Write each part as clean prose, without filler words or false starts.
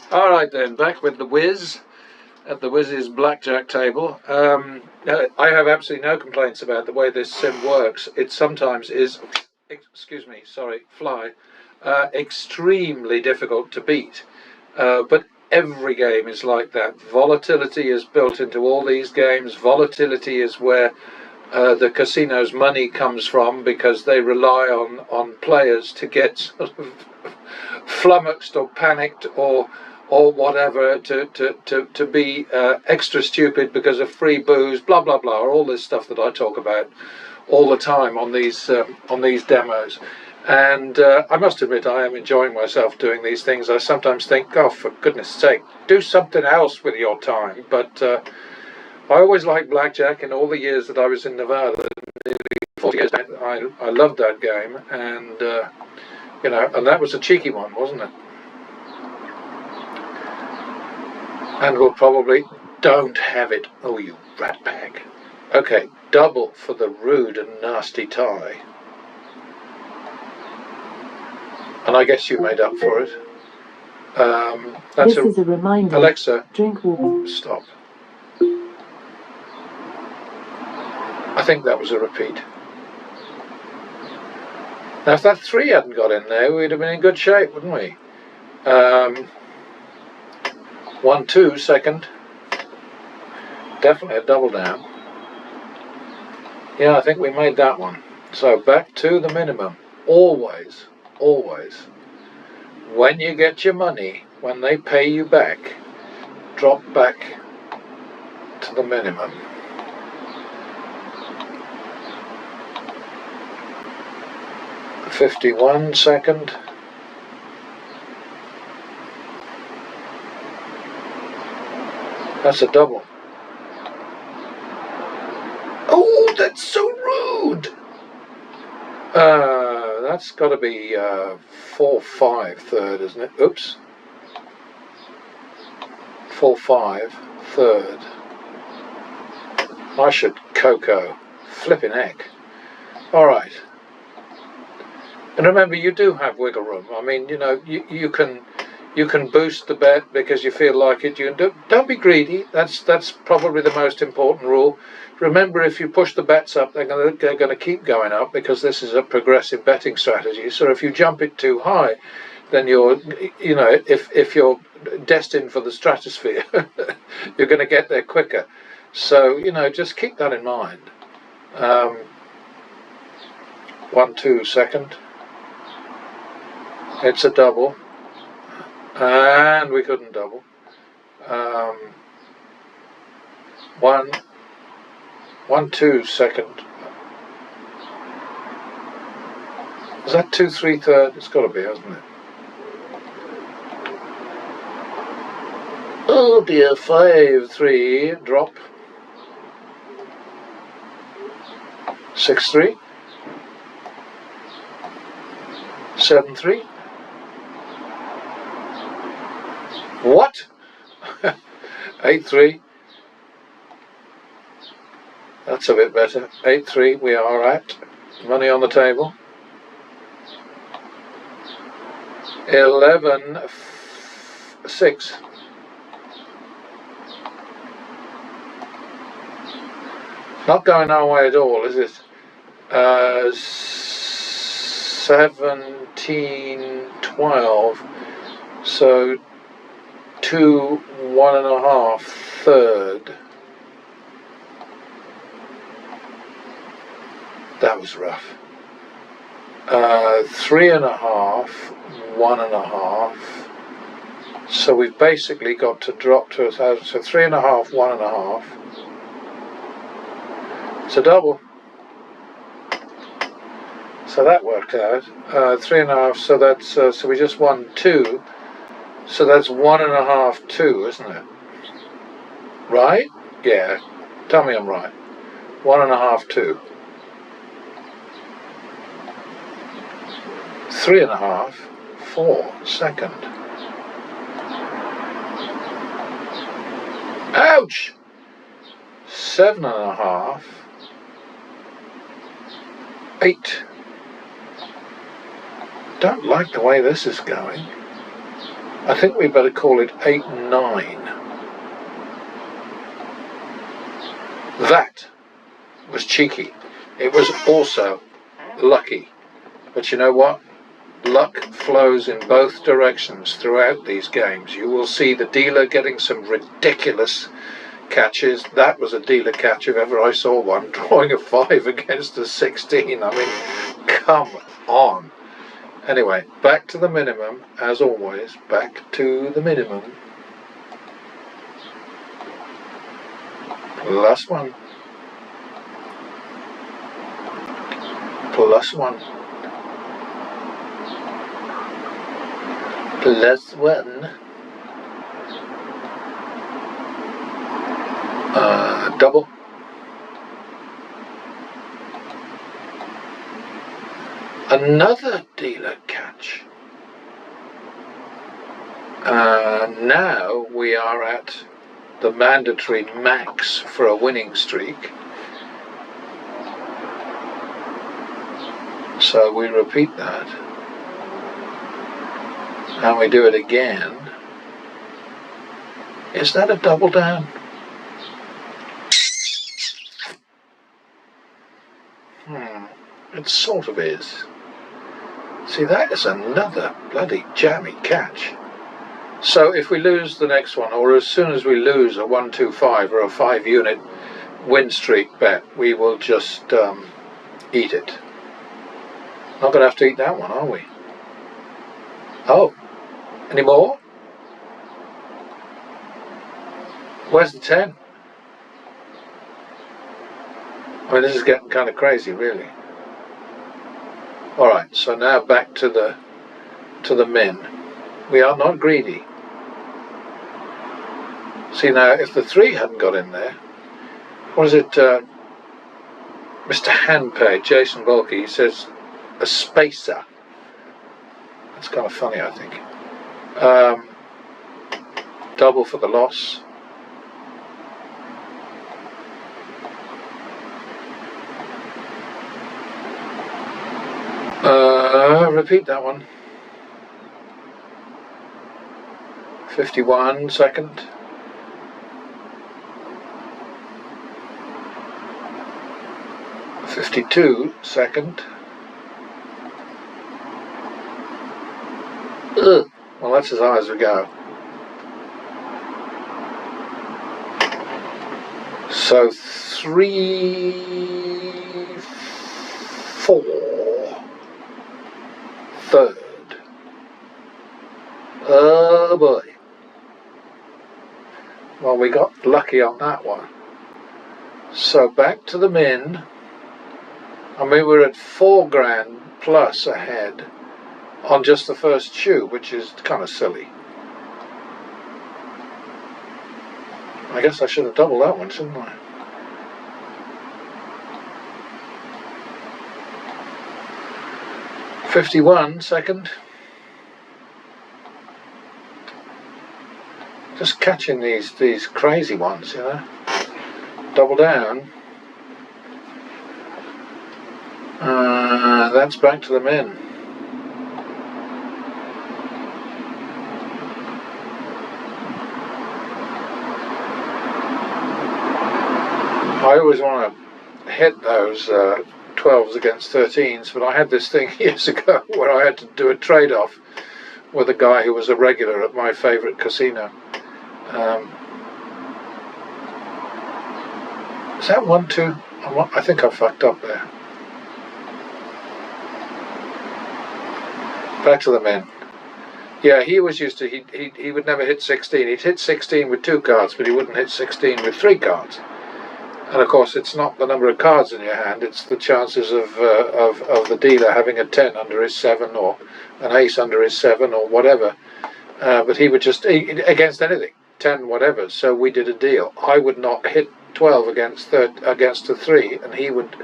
All right then, back with the Wiz at the Wiz's blackjack table. I have absolutely no complaints about the way this sim works. It sometimes is, excuse me, sorry, fly, extremely difficult to beat. But every game is like that. Volatility is built into all these games. Volatility is where the casino's money comes from, because they rely on players to get sort of flummoxed or panicked or whatever, to be extra stupid because of free booze, blah blah blah, or all this stuff that I talk about all the time on these demos. And I must admit, I am enjoying myself doing these things. I sometimes think, oh, for goodness sake, do something else with your time. But I always liked blackjack. In all the years that I was in Nevada, nearly 40 years, I loved that game. And and that was a cheeky one, wasn't it? And we'll probably don't have it. Oh, you rat bag. Okay, double for the rude and nasty tie. And I guess you made up for it. That's this is a reminder. Alexa, drink water. Stop. I think that was a repeat. Now, if that 3 hadn't got in there, we'd have been in good shape, wouldn't we? 1-2, second. Definitely a double down. Yeah, I think we made that one. So back to the minimum. Always, always. When you get your money, when they pay you back, drop back to the minimum. $51, second. That's a double. Oh, that's so rude. That's got to be 4-5 third, isn't it? Oops. 4-5 third. I should cocoa. Flipping heck. All right. And remember, you do have wiggle room. I mean, you can boost the bet because you feel like it. Don't be greedy. That's probably the most important rule. Remember, if you push the bets up, they're going to keep going up, because this is a progressive betting strategy. So if you jump it too high, then if you're destined for the stratosphere, you're going to get there quicker. So just keep that in mind. 1-2, second. It's a double. And we couldn't double. 1-2, second. Is that 2-3 third? It's got to be, hasn't it? Oh dear, 5-3 drop. 6-3. 7-3. What? 8-3. That's a bit better. 8-3 we are at. Money on the table. 11-6. Not going our way at all, is it? 17-12. So 2 1.5 third. That was rough. 3.5 1.5. So we've basically got to drop to 1,000. So 3.5 1.5. It's a double. So that worked out. 3.5. So that's so we just won 2. So that's 1.5 2, isn't it? Right? Yeah. Tell me I'm right. 1.5 2. 3.5 4 second. Ouch! 7.5 8. Don't like the way this is going. I think we better call it 8-9. That was cheeky. It was also lucky. But you know what? Luck flows in both directions throughout these games. You will see the dealer getting some ridiculous catches. That was a dealer catch if ever I saw one, drawing a 5 against a 16. I mean, come on. Anyway, back to the minimum, as always, back to the minimum. +1. +1. +1. Double. Another dealer catch. Now we are at the mandatory max for a winning streak. So we repeat that. And we do it again. Is that a double down? It sort of is. See, that is another bloody jammy catch. So if we lose the next one, or as soon as we lose a 1-2-5 or a 5-unit win streak bet, we will just eat it. Not going to have to eat that one, are we? Oh, any more? Where's the 10? I mean, this is getting kind of crazy, really. All right, so now back to the min. We are not greedy. See, now if the 3 hadn't got in there, what is it? Mr. Handpay, Jason Volke, he says a spacer. That's kind of funny, I think. Double for the loss. Repeat that one. 51 second. $52 second. Ugh. Well, that's as high as we go. So 3, 4, third. Oh boy. Well, we got lucky on that one. So back to the min. I mean, we're at $4,000 plus ahead on just the first shoe, which is kind of silly. I guess I should have doubled that one, shouldn't I? $51 second. Just catching these crazy ones, you know. Double down. That's back to the min. I always want to hit those 12s against 13s, but I had this thing years ago where I had to do a trade-off with a guy who was a regular at my favourite casino. Is that 1-2? I think I fucked up there. Back to the men. Yeah, he was used to, he would never hit 16. He'd hit 16 with 2 cards, but he wouldn't hit 16 with 3 cards. And of course, it's not the number of cards in your hand, it's the chances of the dealer having a 10 under his 7 or an ace under his 7 or whatever. But he would just, against anything, 10 whatever, so we did a deal. I would not hit 12 against a 3, and he would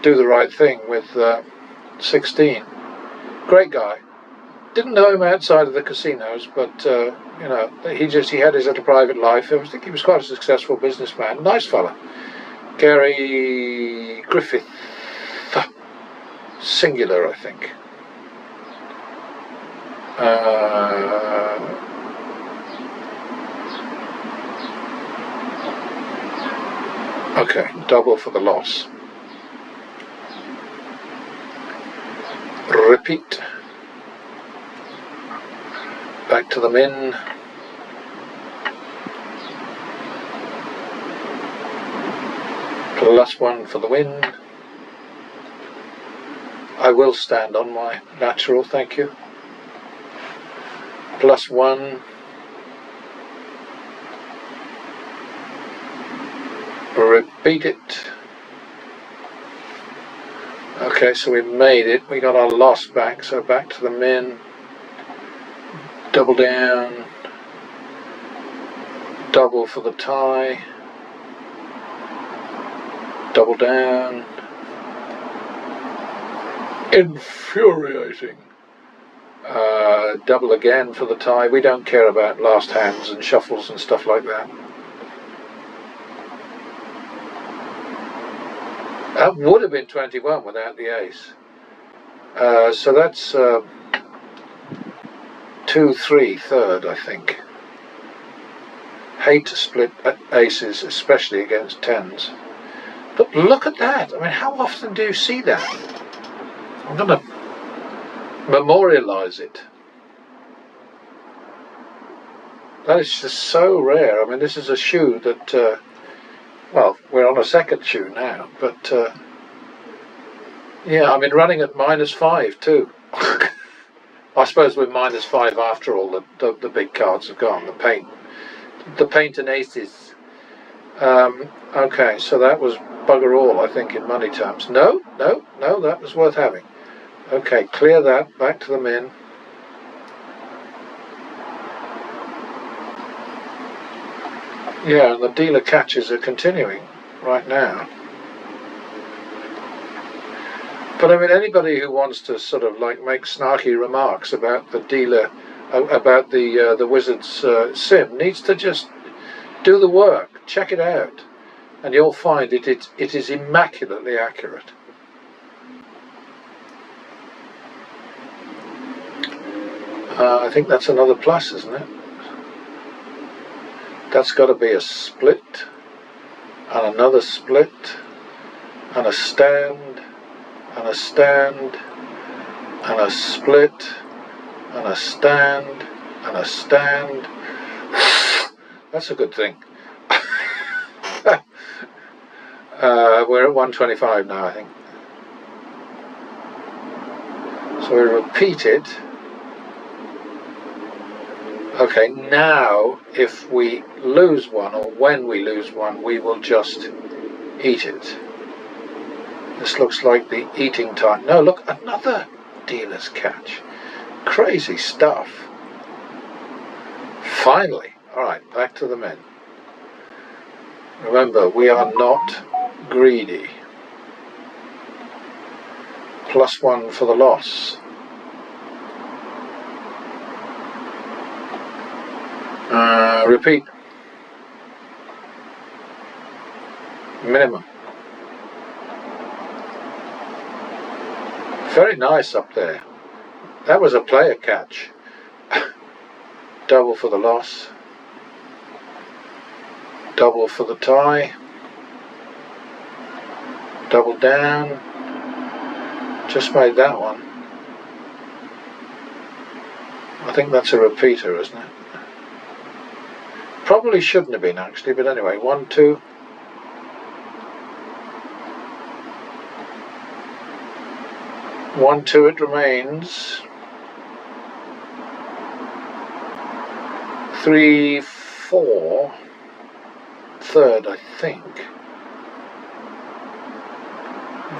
do the right thing with 16. Great guy. Didn't know him outside of the casinos, but you know, he had his little private life. I think he was quite a successful businessman. Nice fella. Gary Griffith, singular, I think. Okay, double for the loss. Repeat. Back to the min. +1 for the win. I will stand on my natural, thank you. +1. Repeat it. Okay, so we made it. We got our loss back, so back to the min. Double down. Double for the tie. Double down. Infuriating. Double again for the tie. We don't care about last hands and shuffles and stuff like that. That would have been 21 without the ace. So that's 2-3 third, I think. Hate to split aces, especially against tens. But look at that. I mean, how often do you see that? I'm going to memorialize it. That is just so rare. I mean, this is a shoe that, well, we're on a second shoe now, but yeah, I mean, running at -5 too. I suppose we're -5 after all. The big cards have gone. The paint and aces. Okay, so that was bugger all, I think, in money terms. No, that was worth having. Okay, clear that. Back to the min. Yeah, and the dealer catches are continuing right now. But I mean, anybody who wants to sort of like make snarky remarks about the dealer, about the Wizards sim, needs to just do the work, check it out, and you'll find it is immaculately accurate. I think that's another plus, isn't it? That's got to be a split, and another split, and a stand, and a stand, and a split, and a stand, and a stand. That's a good thing. We're at 125 now, I think. So we repeat it. Okay, now if we lose one, or when we lose one, we will just eat it. This looks like the eating time. No, look, another dealer's catch. Crazy stuff. Finally. Alright, back to the men. Remember, we are not greedy. +1 for the loss. Repeat. Minimum. Very nice up there. That was a player catch. Double for the loss. Double for the tie. Double down. Just made that one. I think that's a repeater, isn't it? Probably shouldn't have been actually, but anyway, 1, 2. 1, 2 it remains. 3, 4. Third, I think.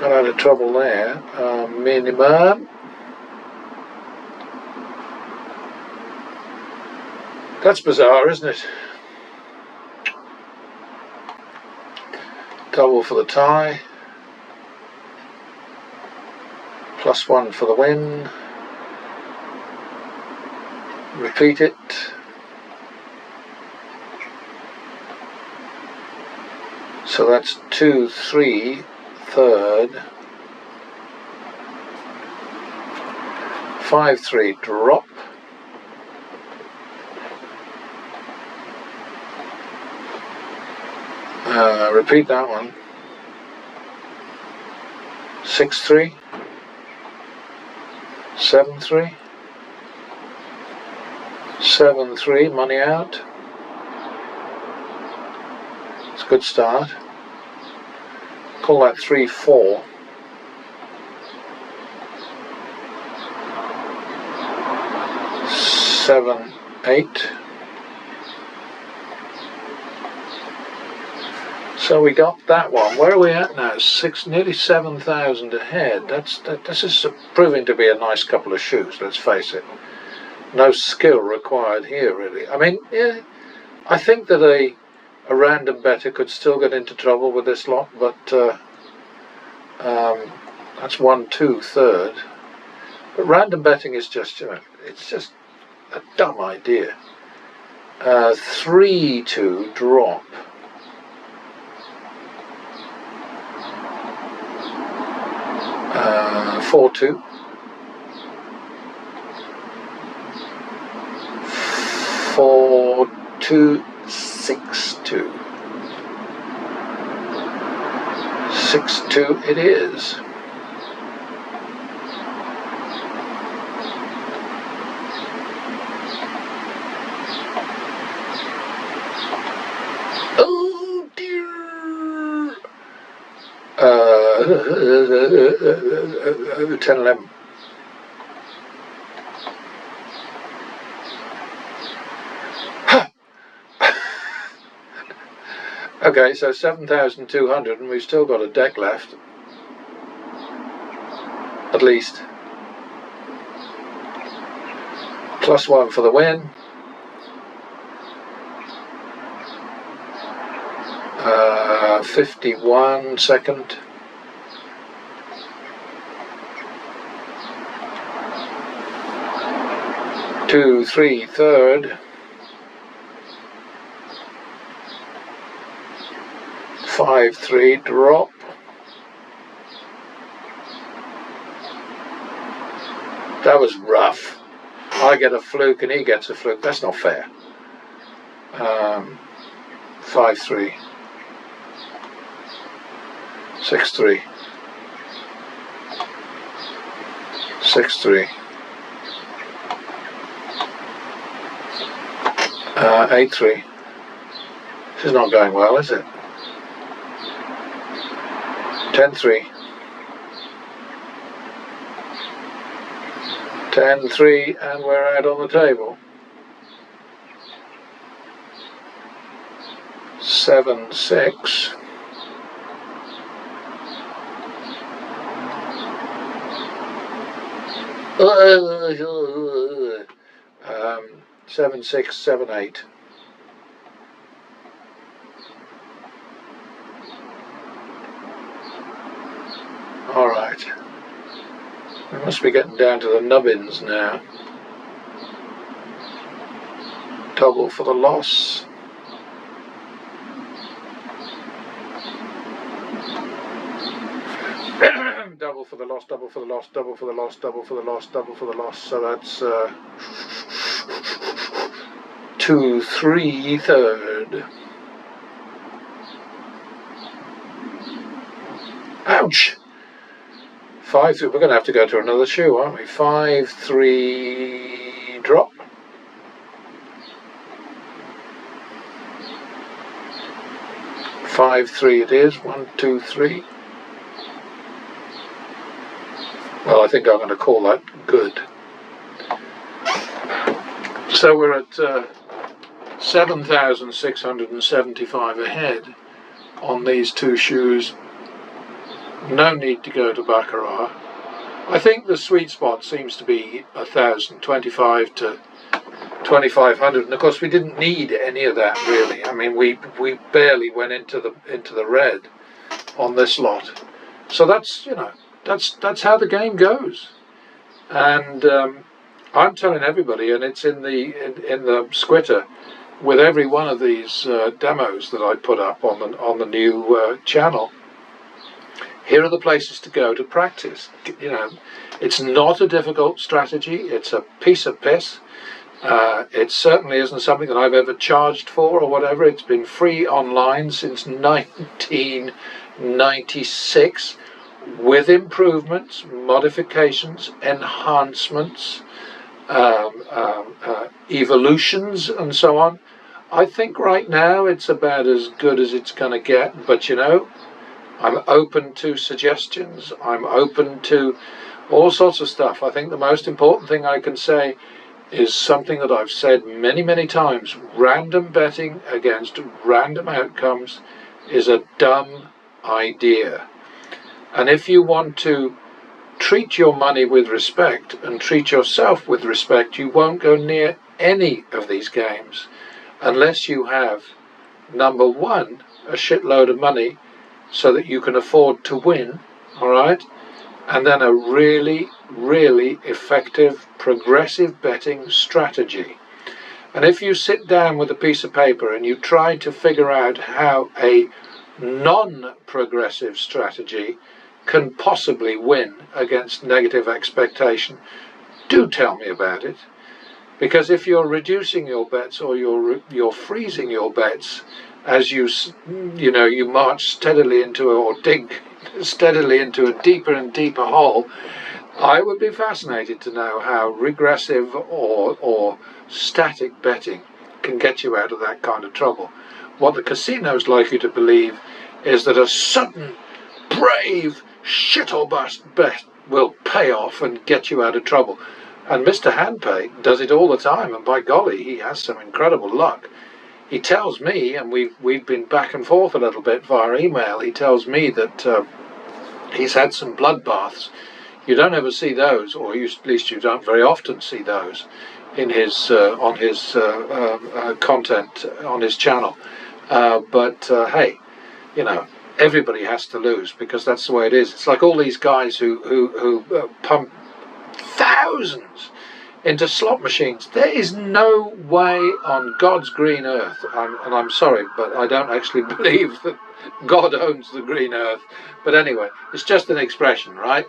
Got out of trouble there. Minimum. That's bizarre, isn't it? Double for the tie. +1 for the win. Repeat it. So that's 2, 3, third. 5, 3, drop. Repeat that one. 6-3, 7-3, 7-3, money out. It's a good start. Call that 3-4. 7-8. So we got that one. Where are we at now? Nearly 7,000 ahead. This is proving to be a nice couple of shoes, let's face it. No skill required here, really. I mean, yeah, I think that a random better could still get into trouble with this lot, but that's 1-2 third. But random betting is just, it's just a dumb idea. 3-2 drop. 4-2. 4-2, 6-2. 6-2 it is. Oh dear. 10-11. Okay, so 7,200 and we've still got a deck left. At least. +1 for the win. 51 second. Two, 3 third. 5-3 drop. That was rough. I get a fluke and he gets a fluke. That's not fair. 5-3. 6-3. 6-3. 8-3. This is not going well, is it? 10-3. 10-3 and we're out on the table. 7-6. 7-6, 7-8. All right. We must be getting down to the nubbins now. Double for the loss. Double for the loss, double for the loss, double for the loss, double for the loss, double for the loss. So that's 2-3 third. Ouch! 5-3. We're going to have to go to another shoe, aren't we? 5-3 drop. 5-3 it is. 1, 2, 3. Well, I think I'm going to call that good. So we're at 7,675 ahead on these two shoes. No need to go to Baccarat. I think the sweet spot seems to be 1,025 to 2,500, and of course we didn't need any of that really. I mean, we barely went into the red on this lot. So that's, you know, that's how the game goes. And I'm telling everybody, and it's in the Squitter with every one of these demos that I put up on the new channel. Here are the places to go to practice. You know, it's not a difficult strategy. It's a piece of piss. It certainly isn't something that I've ever charged for or whatever. It's been free online since 1996 with improvements, modifications, enhancements, evolutions and so on. I think right now it's about as good as it's going to get, but you know, I'm open to suggestions. I'm open to all sorts of stuff. I think the most important thing I can say is something that I've said many, many times. Random betting against random outcomes is a dumb idea. And if you want to treat your money with respect and treat yourself with respect, you won't go near any of these games unless you have, number one, a shitload of money so that you can afford to win, all right? And then a really, really effective progressive betting strategy. And if you sit down with a piece of paper and you try to figure out how a non-progressive strategy can possibly win against negative expectation, do tell me about it. Because if you're reducing your bets or you're freezing your bets as you march steadily into or dig steadily into a deeper and deeper hole, I would be fascinated to know how regressive or static betting can get you out of that kind of trouble. What the casinos like you to believe is that a sudden, brave, shit or bust bet will pay off and get you out of trouble. And Mr. Handpay does it all the time, and by golly, he has some incredible luck. He tells me, and we've been back and forth a little bit via email, he tells me that he's had some bloodbaths. You don't ever see those, or at least you don't very often see those in his on his content on his channel. But hey, you know, everybody has to lose because that's the way it is. It's like all these guys who pump thousands into slot machines. There is no way on God's green earth, and I'm sorry, but I don't actually believe that God owns the green earth. But anyway, it's just an expression, right?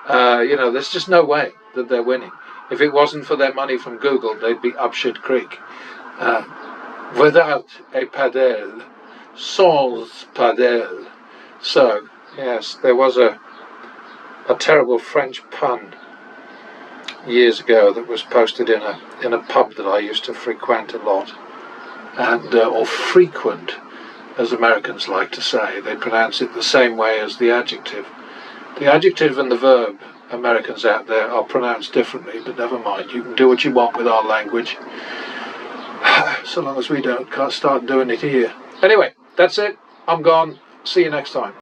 There's just no way that they're winning. If it wasn't for their money from Google, they'd be up shit creek. Without a padel, sans padel. So, yes, there was a terrible French pun years ago that was posted in a pub that I used to frequent a lot, and or frequent, as Americans like to say. They pronounce it the same way as the adjective. The adjective and the verb, Americans out there, are pronounced differently, but never mind. You can do what you want with our language, so long as we don't start doing it here. Anyway, that's it. I'm gone. See you next time.